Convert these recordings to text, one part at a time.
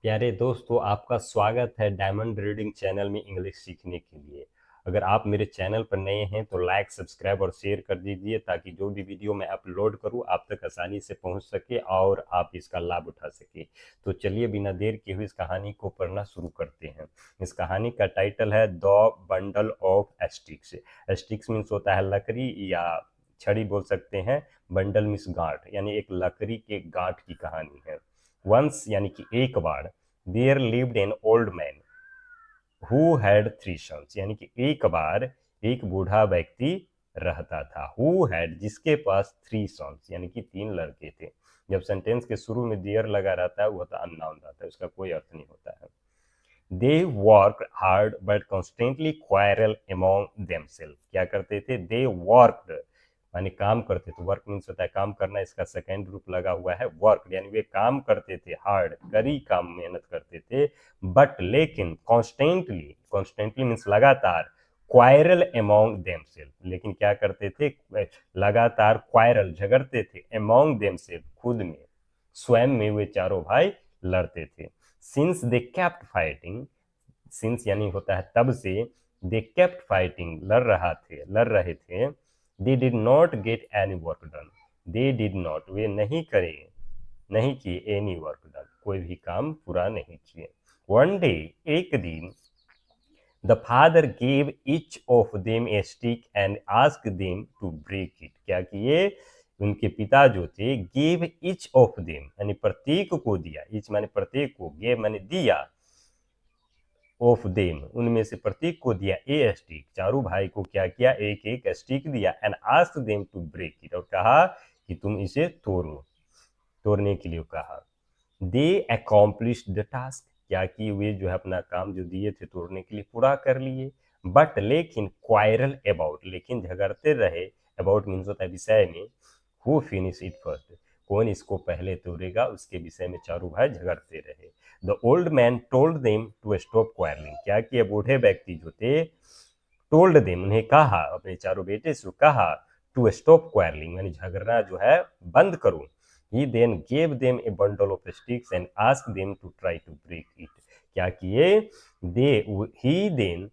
प्यारे दोस्तों, आपका स्वागत है डायमंड रीडिंग चैनल में इंग्लिश सीखने के लिए। अगर आप मेरे चैनल पर नए हैं तो लाइक, सब्सक्राइब और शेयर कर दीजिए ताकि जो भी वीडियो मैं अपलोड करूं आप तक आसानी से पहुंच सके और आप इसका लाभ उठा सके। तो चलिए बिना देर किए हुए इस कहानी को पढ़ना शुरू करते हैं। इस कहानी का टाइटल है the bundle of sticks. Sticks means होता है लकड़ी या छड़ी बोल सकते हैं। बंडल मीन्स गांठ, यानी एक लकड़ी के गांठ की कहानी है। वंस यानी कि एक बार, there lived an old man who had three sons, यानी कि एक बार एक बूढ़ा व्यक्ति रहता था। हु हैड, जिसके पास थ्री सन्स, यानी कि तीन लड़के थे। जब सेंटेंस के शुरू में देयर लगा रहता है वह तो अननाउन रहता है, उसका कोई अर्थ नहीं होता है। They work hard but constantly quarrel among themself. क्या करते थे? दे वर्कड यानी काम करते थे। वर्क मीन्स होता है काम करना, इसका सेकेंड रूप लगा हुआ है वर्क, यानी वे काम करते थे, हार्ड कड़ी काम मेहनत करते थे। बट लेकिन कॉन्स्टेंटली, कॉन्स्टेंटली मीन्स लगातार, क्वायरल अमॉन्ग देमसेल्फ, लेकिन क्या करते थे? लगातार क्वायरल झगड़ते थे, अमॉन्ग देमसेल्फ खुद में, स्वयं में वे चारों भाई लड़ते थे। Since they kept fighting, since यानी होता है तब से, दे केप्ट फाइटिंग लड़ रहे थे, they did not get any work done, they did not वे नहीं किए, एनी वर्क डन कोई भी काम पूरा नहीं किए। वन डे एक दिन, the father gave each of them a stick and ask them to break it. क्या किए? उनके पिता जो थे, गेव ईच ऑफ देम यानी प्रत्येक को दिया, ईच माने प्रत्येक को, गेव माने दिया, ऑफ देम उनमें से प्रत्येक को दिया, ए स्टिक चारों भाई को क्या किया? एक एक स्टिक दिया, and ask them to break it और कहा कि तुम इसे तोड़ो, तोड़ने के लिए कहा। दे अकॉम्प्लिश द टास्क, क्या कि वे जो है अपना काम जो दिए थे तोड़ने के लिए पूरा कर लिए। बट लेकिन क्वायरल अबाउट, लेकिन झगड़ते रहे, अबाउट मीन्स होता है विषय में, हु फिनिश इट फर्स्ट, कौन इसको पहले तोड़ेगा, उसके विषय में चारों भाई झगड़ते रहे। The old man told them to stop quarrelling, क्या कि बूढ़े व्यक्ति जो थे, टोल्ड देम उन्हें कहा, अपने चारों बेटे से कहा, टू स्टॉप क्वायरलिंग यानी झगड़ना जो है बंद करो। He then gave them a bundle of sticks and ask them to try to break it. क्या किए? दे ही देन,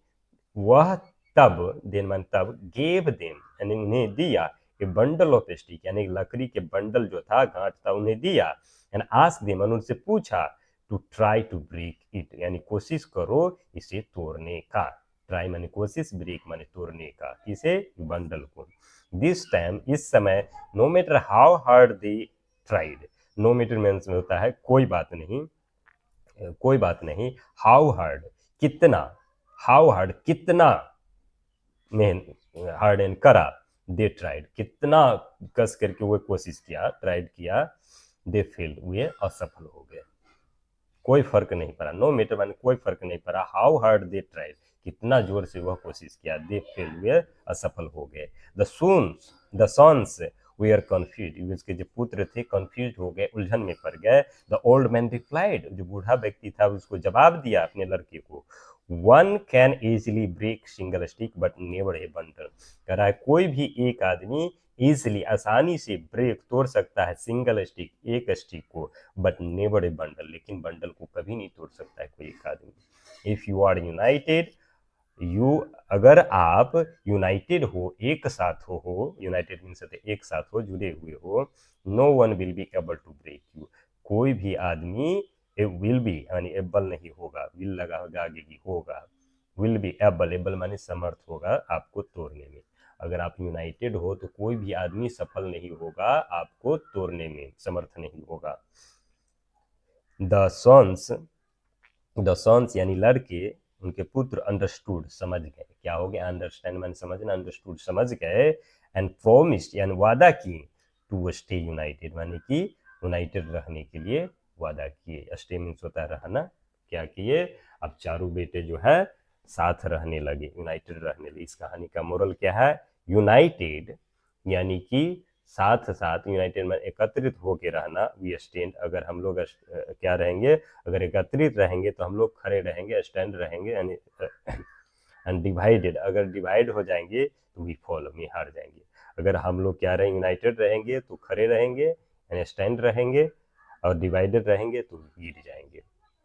वह तब, देन मान तब, गेव देम यानी उन्हें दिया, ए बंडल ऑफ स्टिक यानी लकड़ी के बंडल जो था, गांठ था, उन्हें दिया, एंड आस्क देम उनसे पूछा, to try to break it यानी कोशिश करो इसे तोड़ने का। ट्राई माने कोशिश, ब्रेक माने तोड़ने का, किसे? बंडल को। दिस टाइम, इस समय, no matter how hard they tried, no matter means में होता है कोई बात नहीं, कोई बात नहीं, हाउ हार्ड कितना, हाउ हार्ड कितना, मेहनत, हार्ड एंड करा, दे ट्राइड कितना कस करके वो कोशिश किया, ट्राइड किया, दे फेल वे असफल हो गए। कोई फर्क नहीं पड़ा, नो मैटर माने कोई फर्क नहीं पड़ा, हाउ हार्ड दे ट्राइड कितना जोर से वह कोशिश किया, दे फेल वे असफल हो गए। द सॉन्स वे आर कन्फ्यूज, उसके जो पुत्र थे कंफ्यूज हो गए, उलझन में पड़ गए। द ओल्ड मैन रिप्लाइड, जो बूढ़ा व्यक्ति था उसको जवाब दिया अपने लड़के को, one can easily break single stick but never a bundle. कह रहा है कोई भी एक आदमी इजिली आसानी से ब्रेक तोड़ सकता है सिंगल स्टिक एक स्टिक को, बट नेवर ए बंडल लेकिन बंडल को कभी नहीं तोड़ सकता है कोई एक आदमी। If you are united, you अगर आप यूनाइटेड हो, एक साथ हो, यूनाइटेड मीन्स एक साथ हो, जुड़े हुए हो, no one will be able to break you, कोई भी आदमी विल बी यानी एबल नहीं होगा, विल लगा होगा आगे की, होगा, विल बी एबल, एबल माने समर्थ होगा आपको तोड़ने में। अगर आप यूनाइटेड हो तो कोई भी आदमी सफल नहीं होगा, आपको तोड़ने में समर्थ नहीं होगा। द सॉन्स, द सॉन्स यानी लड़के, उनके पुत्र, अंडरस्टूड समझ गए, क्या हो गया? अंडरस्टैंड मैंने समझना, अंडरस्टूड समझ गए, एंड प्रोमिस्ड यानी वादा किए, टू स्टे यूनाइटेड माने कि यूनाइटेड रहने के लिए वादा किए। स्टे मीन्स होता है रहना। क्या किए? अब चारों बेटे जो है साथ रहने लगे, यूनाइटेड रहने लगे। इस कहानी का मोरल क्या है? यूनाइटेड यानी कि साथ साथ, यूनाइटेड में एकत्रित होकर रहना। वी स्टैंड, अगर हम लोग क्या रहेंगे? अगर एकत्रित रहेंगे तो हम लोग खड़े रहेंगे, स्टैंड रहेंगे, यानी अनडिवाइडेड, अगर डिवाइड हो जाएंगे तो वी फॉल, में हार जाएंगे। अगर हम लोग क्या रहेंगे? यूनाइटेड रहेंगे तो खड़े रहेंगे यानी स्टैंड रहेंगे, और डिवाइडेड रहेंगे तो गिर जाएंगे।